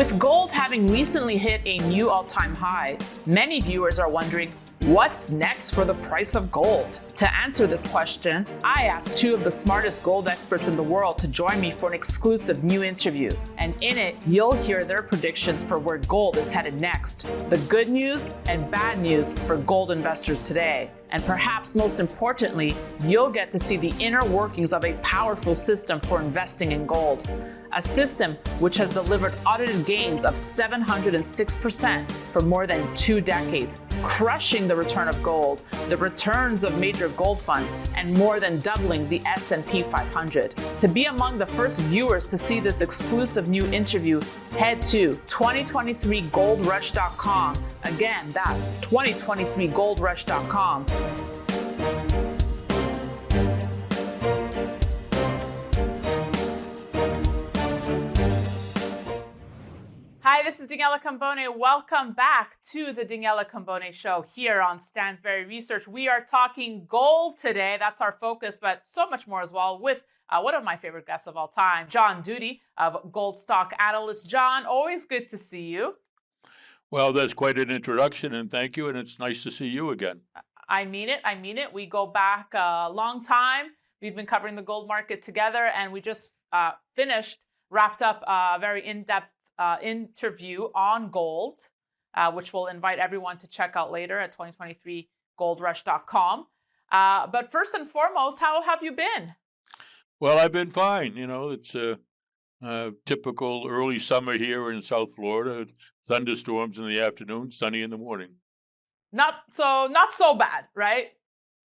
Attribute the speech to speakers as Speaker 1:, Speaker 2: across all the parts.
Speaker 1: With gold having recently hit a new all-time high, many viewers are wondering, what's next for the price of gold? To answer this question, I asked two of the smartest gold experts in the world to join me for an exclusive new interview. And in it, you'll hear their predictions for where gold is headed next, the good news and bad news for gold investors today. And perhaps most importantly, you'll get to see the inner workings of a powerful system for investing in gold. A system which has delivered audited gains of 706% for more than 2 decades, crushing the return of gold, the returns of major gold funds, and more than doubling the S&P 500. To be among the first viewers to see this exclusive new interview, head to 2023goldrush.com. Again, that's 2023goldrush.com. Hi, this is Daniela Cambone. Welcome back to the Daniela Cambone Show here on Stansberry Research. We are talking gold today. That's our focus, but so much more as well with one of my favorite guests of all time, John Doody of Gold Stock Analyst. John, always good to see you.
Speaker 2: Well, that's quite an introduction, and thank you, and it's nice to see you again.
Speaker 1: I mean it. We go back a long time. We've been covering the gold market together, and we just wrapped up a very in-depth interview on gold, which we'll invite everyone to check out later at 2023goldrush.com. But first and foremost, how have you been?
Speaker 2: Well, I've been fine. You know, it's a typical early summer here in South Florida. Thunderstorms in the afternoon, sunny in the morning.
Speaker 1: Not so bad, right?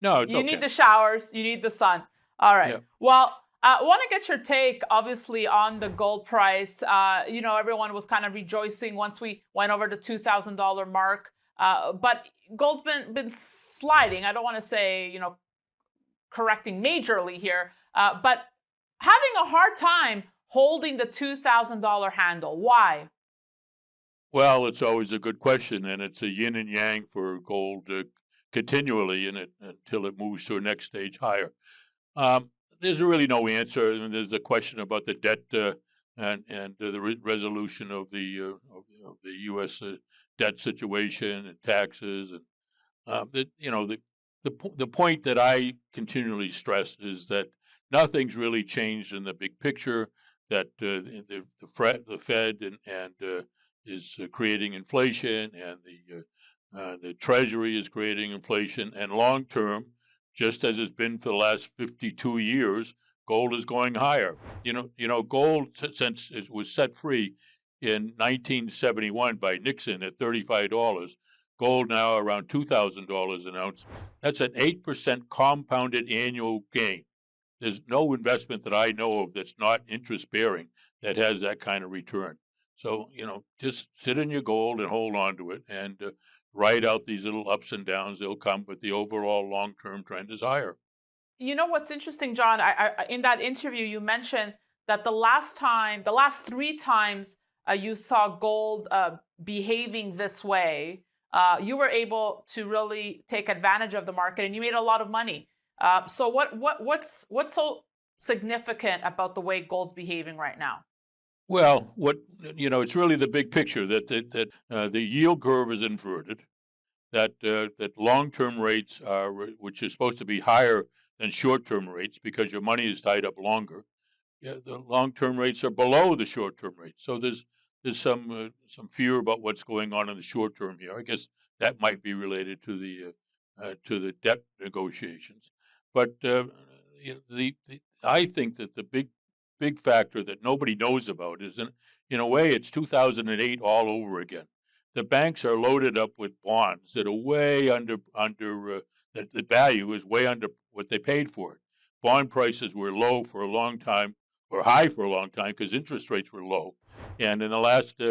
Speaker 2: No, it's
Speaker 1: okay.
Speaker 2: You
Speaker 1: need the showers, you need the sun. All right. Yeah. Well, I want to get your take, obviously, on the gold price. Everyone was kind of rejoicing once we went over the $2,000 mark. But gold's been sliding. I don't want to say, correcting majorly here, but having a hard time holding the $2,000 handle. Why?
Speaker 2: Well, it's always a good question, and it's a yin and yang for gold continually until it moves to a next stage higher. There's really no answer. I mean, there's a question about the debt and the resolution of the U.S. Debt situation and taxes, and the point that I continually stress is that nothing's really changed in the big picture. That the Fed is creating inflation, and the Treasury is creating inflation, and long term, just as it's been for the last 52 years, gold is going higher. Gold, since it was set free in 1971 by Nixon at $35, gold now around $2,000 an ounce. That's an 8% compounded annual gain. There's no investment that I know of that's not interest bearing that has that kind of return. So, just sit in your gold and hold on to it and ride out these little ups and downs. They'll come, but the overall long-term trend is higher.
Speaker 1: You know what's interesting, John? I in that interview, you mentioned that the last 3 times you saw gold behaving this way, you were able to really take advantage of the market, and you made a lot of money. So what's so significant about the way gold's behaving right now?
Speaker 2: Well, it's really the big picture that the yield curve is inverted, that long-term rates are, which is supposed to be higher than short-term rates because your money is tied up longer. Yeah, the long-term rates are below the short-term rates. So there's some fear about what's going on in the short term here. I guess that might be related to the debt negotiations. But I think that the big factor that nobody knows about is, in a way, it's 2008 all over again. The banks are loaded up with bonds that are way under that the value is way under what they paid for it. Bond prices were low for a long time, or high for a long time, because interest rates were low. And in the last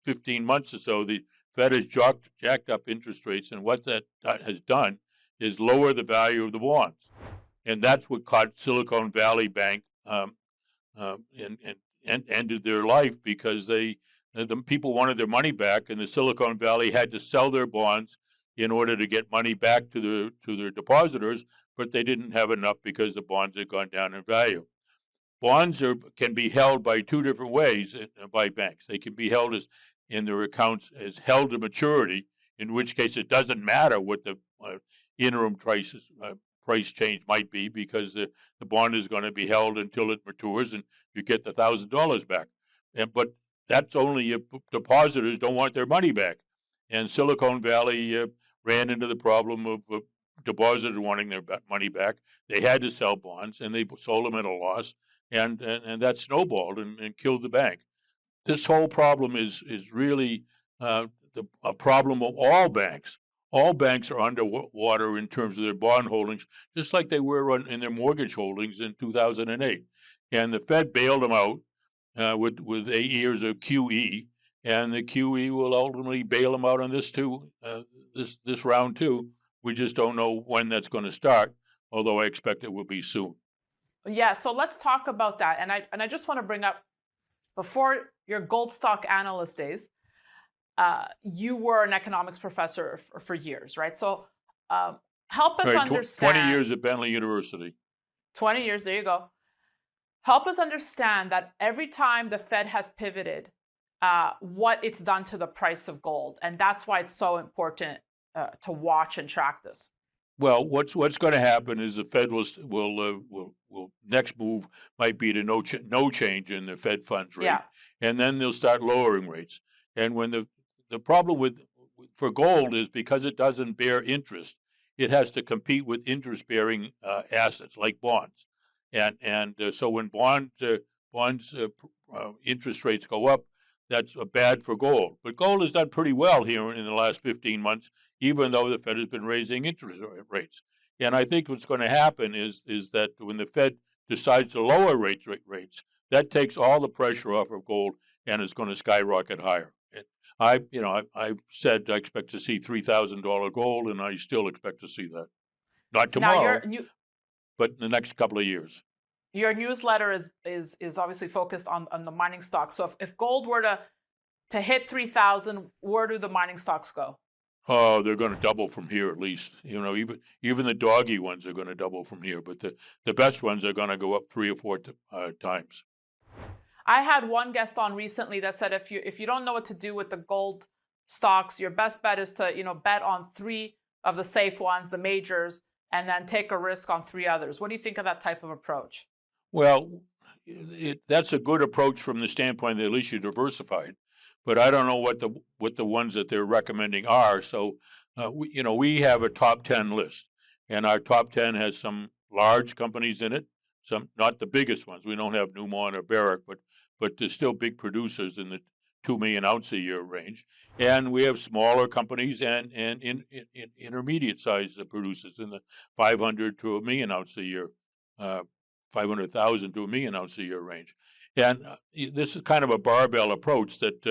Speaker 2: 15 months or so, the Fed has jacked up interest rates, and what that has done is lower the value of the bonds. And that's what caught Silicon Valley Bank and ended their life, because the people wanted their money back, and the Silicon Valley had to sell their bonds in order to get money back to their depositors, but they didn't have enough because the bonds had gone down in value. bonds can be held by two different ways by banks. They can be held as in their accounts as held to maturity, in which case it doesn't matter what the interim price change might be, because the bond is going to be held until it matures and you get the $1,000 back. But that's only if depositors don't want their money back. And Silicon Valley ran into the problem of depositors wanting their money back. They had to sell bonds, and they sold them at a loss, and that snowballed and killed the bank. This whole problem is really a problem of all banks. All banks are underwater in terms of their bond holdings, just like they were in their mortgage holdings in 2008. And the Fed bailed them out with 8 years of QE, and the QE will ultimately bail them out on this too, this round too. We just don't know when that's going to start, although I expect it will be soon.
Speaker 1: Yeah, so let's talk about that. And I just want to bring up, before your Gold Stock Analyst days, you were an economics professor for years, right? So help us understand.
Speaker 2: 20 years at Bentley University.
Speaker 1: 20 years, there you go. Help us understand that every time the Fed has pivoted, what it's done to the price of gold. And that's why it's so important to watch and track this.
Speaker 2: Well, what's going to happen is the Fed will next move might be to no change in the Fed funds rate, and then they'll start lowering rates. And when the problem for gold is because it doesn't bear interest, it has to compete with interest-bearing assets like bonds, and so when bonds interest rates go up, that's bad for gold. But gold has done pretty well here in the last 15 months, even though the Fed has been raising interest rates. And I think what's going to happen is that when the Fed decides to lower rates, that takes all the pressure off of gold, and it's going to skyrocket higher. I've said I expect to see $3,000 gold, and I still expect to see that. Not tomorrow, but in the next couple of years.
Speaker 1: Your newsletter is obviously focused on the mining stocks. So if gold were to hit 3,000, where do the mining stocks go?
Speaker 2: Oh, they're going to double from here at least. Even the doggy ones are going to double from here, but the best ones are going to go up 3 or 4 times.
Speaker 1: I had one guest on recently that said if you don't know what to do with the gold stocks, your best bet is to bet on 3 of the safe ones, the majors, and then take a risk on 3 others. What do you think of that type of approach?
Speaker 2: Well, that's a good approach from the standpoint that at least you're diversified, but I don't know what the ones that they're recommending are. So, we have a top 10 list, and our top 10 has some large companies in it, some not the biggest ones. We don't have Newmont or Barrick, but there's still big producers in the 2 million ounce a year range, and we have smaller companies and intermediate sized producers in the 500 to a million ounce a year. 500,000 to a million ounce a year range, and this is kind of a barbell approach that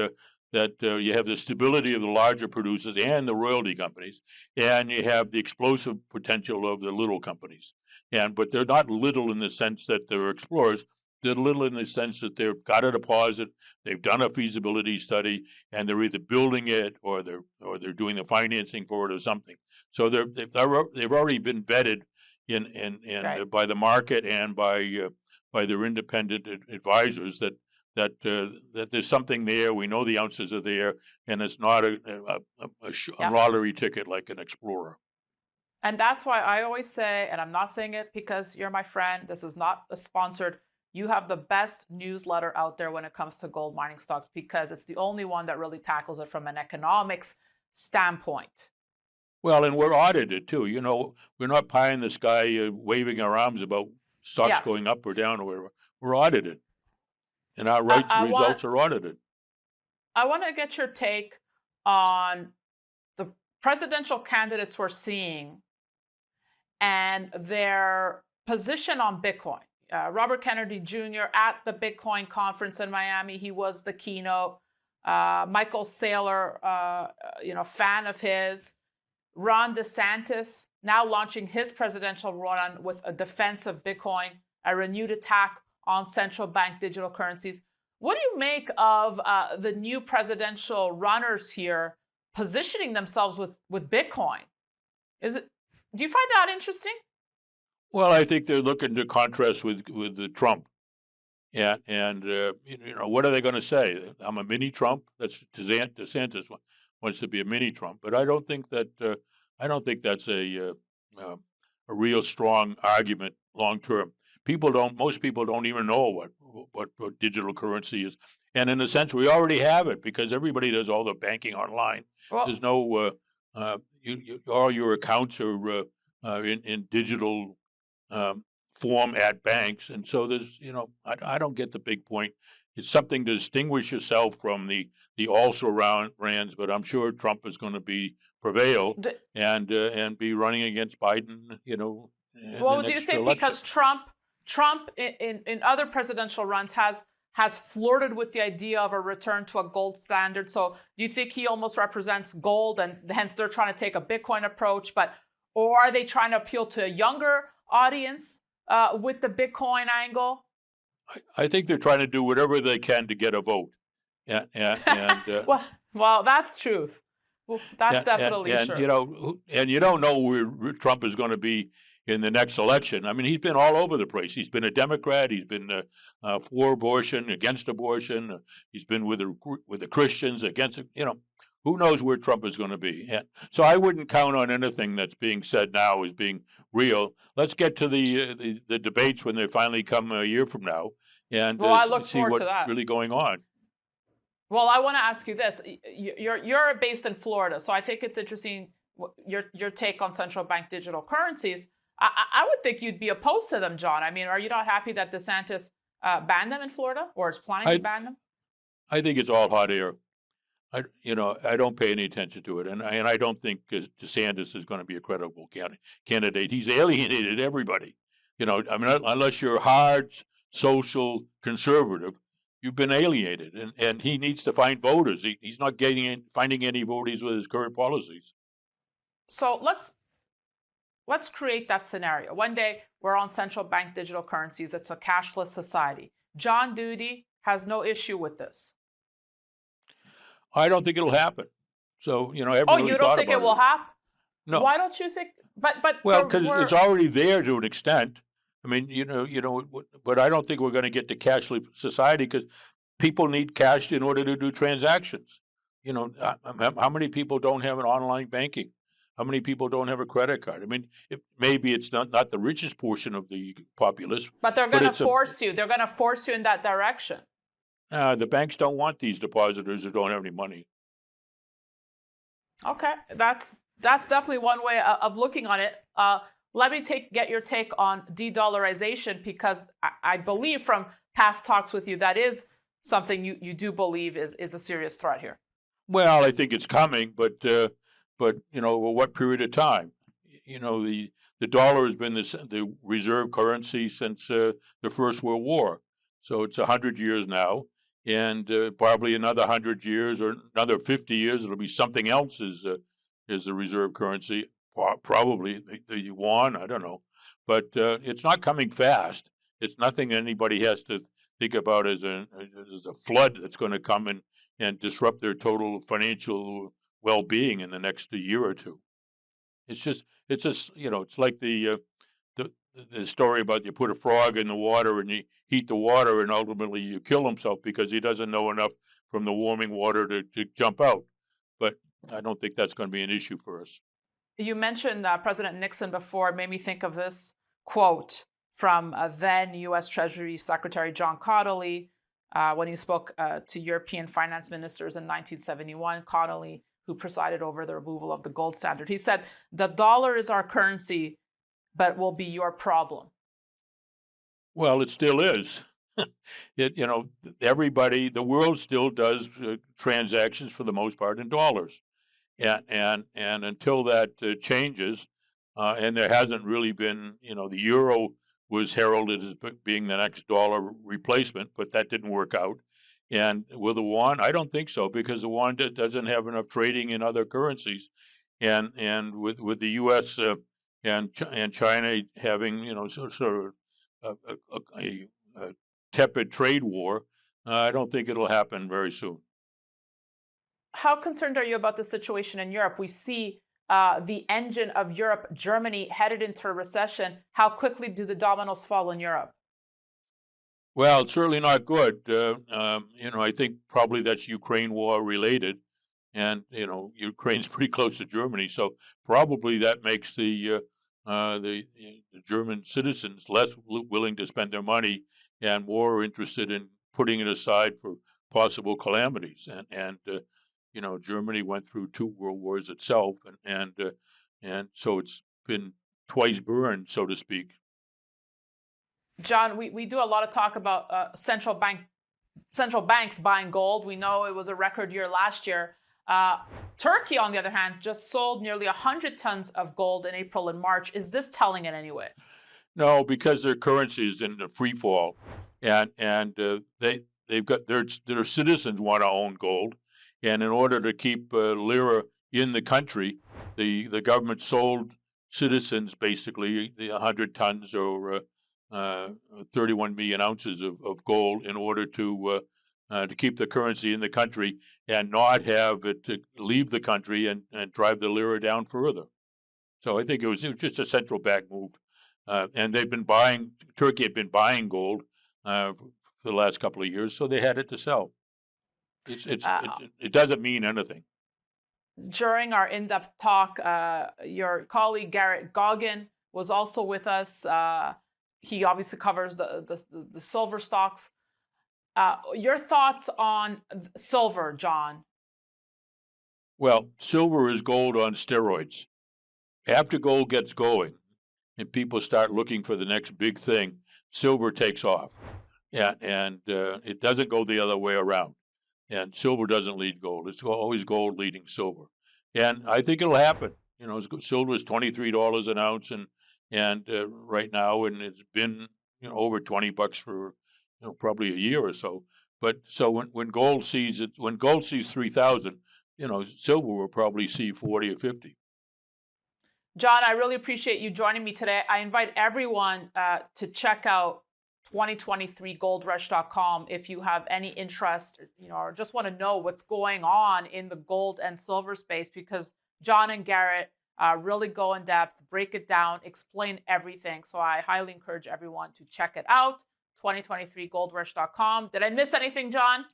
Speaker 2: you have the stability of the larger producers and the royalty companies, and you have the explosive potential of the little companies. But they're not little in the sense that they're explorers. They're little in the sense that they've got a deposit, they've done a feasibility study, and they're either building it or they're doing the financing for it or something. So they've already been vetted right. By the market and by their independent advisors that there's something there. We know the ounces are there, and it's not a lottery ticket like an explorer.
Speaker 1: And that's why I always say, and I'm not saying it because you're my friend, this is not a sponsored, you have the best newsletter out there when it comes to gold mining stocks, because it's the only one that really tackles it from an economics standpoint.
Speaker 2: Well, and we're audited too. We're not pie in the sky waving our arms about stocks going up or down or whatever. We're audited, and our results are audited.
Speaker 1: I want to get your take on the presidential candidates we're seeing and their position on Bitcoin. Robert Kennedy Jr. at the Bitcoin conference in Miami, he was the keynote. Michael Saylor, fan of his. Ron DeSantis now launching his presidential run with a defense of Bitcoin, a renewed attack on central bank digital currencies. What do you make of the new presidential runners here positioning themselves with Bitcoin? Do you find that interesting?
Speaker 2: Well, I think they're looking to contrast with Trump. And what are they going to say? I'm a mini Trump. That's DeSantis wants to be a mini Trump, but I don't think that's a real strong argument long term. Most people don't even know what digital currency is, and in a sense, we already have it because everybody does all the banking online. There's
Speaker 1: Well,
Speaker 2: no all your accounts are in digital um, form at banks, and so I don't get the big point. It's something to distinguish yourself from the also rans, but I'm sure Trump is going to prevail
Speaker 1: d-
Speaker 2: and be running against Biden, in the
Speaker 1: well, do you
Speaker 2: next
Speaker 1: think
Speaker 2: election.
Speaker 1: because Trump in other presidential runs has flirted with the idea of a return to a gold standard? So do you think he almost represents gold, and hence they're trying to take a Bitcoin approach, or are they trying to appeal to a younger audience with the Bitcoin angle?
Speaker 2: I think they're trying to do whatever they can to get a vote, and
Speaker 1: well, that's truth. Well, that's definitely
Speaker 2: and
Speaker 1: true.
Speaker 2: you don't know where Trump is going to be in the next election. I mean, he's been all over the place. He's been a Democrat. He's been for abortion, against abortion. He's been with the Christians, against. Who knows where Trump is going to be? And so I wouldn't count on anything that's being said now as being real. Let's get to the debates when they finally come a year from now, and
Speaker 1: Well, I look
Speaker 2: see
Speaker 1: forward to
Speaker 2: what's
Speaker 1: that.
Speaker 2: really going on.
Speaker 1: Well, I want to ask you this. You're based in Florida, so I think it's interesting your take on central bank digital currencies. I would think you'd be opposed to them, John. I mean, are you not happy that DeSantis banned them in Florida or is planning to
Speaker 2: I
Speaker 1: ban them?
Speaker 2: I think it's all hot air. I don't pay any attention to it, and I don't think DeSantis is going to be a credible candidate. He's alienated everybody. I mean, unless you're hard social conservative, you've been alienated, and he needs to find voters. He's not finding any voters with his current policies.
Speaker 1: So let's create that scenario. One day we're on central bank digital currencies. It's a cashless society. John Doody has no issue with this.
Speaker 2: I don't think it'll happen. So I haven't
Speaker 1: Oh,
Speaker 2: really
Speaker 1: you don't
Speaker 2: thought
Speaker 1: think
Speaker 2: about
Speaker 1: it will
Speaker 2: it.
Speaker 1: happen?
Speaker 2: No,
Speaker 1: Why don't you think? But
Speaker 2: well, because it's already there to an extent. I mean, but I don't think we're going to get to cashless society because people need cash in order to do transactions. How many people don't have an online banking? How many people don't have a credit card? I mean, maybe it's not the richest portion of the populace,
Speaker 1: But they're
Speaker 2: but
Speaker 1: going to force you. They're going to force you in that direction.
Speaker 2: the banks don't want these depositors who don't have any money.
Speaker 1: Okay, that's definitely one way of looking on it. Let me get your take on de-dollarization, because I believe from past talks with you that is something you do believe is a serious threat here.
Speaker 2: Well, I think it's coming, but what period of time? The dollar has been the reserve currency since the First World War, so it's 100 years now, and probably another 100 years or another 50 years, it'll be something else is the reserve currency. Probably the yuan. I don't know, but it's not coming fast. It's nothing anybody has to think about as a flood that's going to come and disrupt their total financial well-being in the next year or two. It's just it's like the story about you put a frog in the water and you heat the water and ultimately you kill himself because he doesn't know enough from the warming water to jump out. But I don't think that's going to be an issue for us.
Speaker 1: You mentioned President Nixon before. It made me think of this quote from then U.S. Treasury Secretary John Connolly when he spoke to European finance ministers in 1971. Connolly, who presided over the removal of the gold standard, he said, "The dollar is our currency, but will be your problem."
Speaker 2: Well, it still is. Everybody, the world still does transactions for the most part in dollars. And until that changes, and there hasn't really been, the euro was heralded as being the next dollar replacement, but that didn't work out. And with the yuan, I don't think so, because the yuan doesn't have enough trading in other currencies, and with the U.S. And China having, sort of a tepid trade war, I don't think it'll happen very soon.
Speaker 1: How concerned are you about the situation in Europe? We see the engine of Europe, Germany, headed into a recession. How quickly do the dominoes fall in Europe?
Speaker 2: Well, it's certainly not good. I think probably that's Ukraine war related, and Ukraine's pretty close to Germany, so probably that makes the German citizens less willing to spend their money and more interested in putting it aside for possible calamities. And Germany went through 2 world wars itself, and so it's been twice burned, so to speak.
Speaker 1: John, we do a lot of talk about central banks buying gold. We know it was a record year last year. Turkey, on the other hand, just sold nearly 100 tons of gold in April and March. Is this telling in any way?
Speaker 2: No, because their currency is in a free fall, and they've got their citizens want to own gold, and in order to keep lira in the country, the government sold citizens basically the 100 tons or 31 million ounces of gold in order to keep the currency in the country and not have it to leave the country and drive the lira down further. So I think it was just a central bank move. And Turkey had been buying gold for the last couple of years, so they had it to sell. It doesn't mean anything.
Speaker 1: During our in-depth talk, your colleague Garrett Goggin was also with us. He obviously covers the silver stocks. Your thoughts on silver, John?
Speaker 2: Well, silver is gold on steroids. After gold gets going and people start looking for the next big thing, silver takes off. And it doesn't go the other way around. And silver doesn't lead gold. It's always gold leading silver. And I think it'll happen. Silver is $23 an ounce and right now, and it's been over $20 for probably a year or so. But so when gold sees 3,000, silver will probably see 40 or 50.
Speaker 1: John, I really appreciate you joining me today. I invite everyone to check out 2023goldrush.com if you have any interest, or just want to know what's going on in the gold and silver space, because John and Garrett really go in depth, break it down, explain everything. So I highly encourage everyone to check it out. 2023goldrush.com. Did I miss anything, John?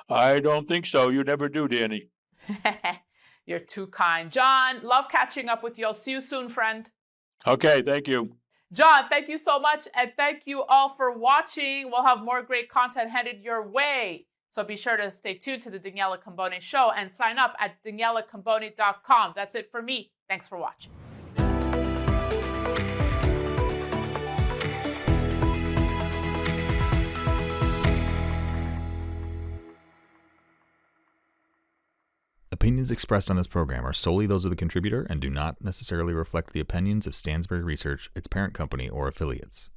Speaker 2: I don't think so. You never do, Danny.
Speaker 1: You're too kind. John, love catching up with you. I'll see you soon, friend.
Speaker 2: Okay, thank you.
Speaker 1: John, thank you so much. And thank you all for watching. We'll have more great content headed your way. So be sure to stay tuned to the Daniela Cambone Show and sign up at danielacambone.com. That's it for me. Thanks for watching.
Speaker 3: Opinions expressed on this program are solely those of the contributor and do not necessarily reflect the opinions of Stansberry Research, its parent company, or affiliates.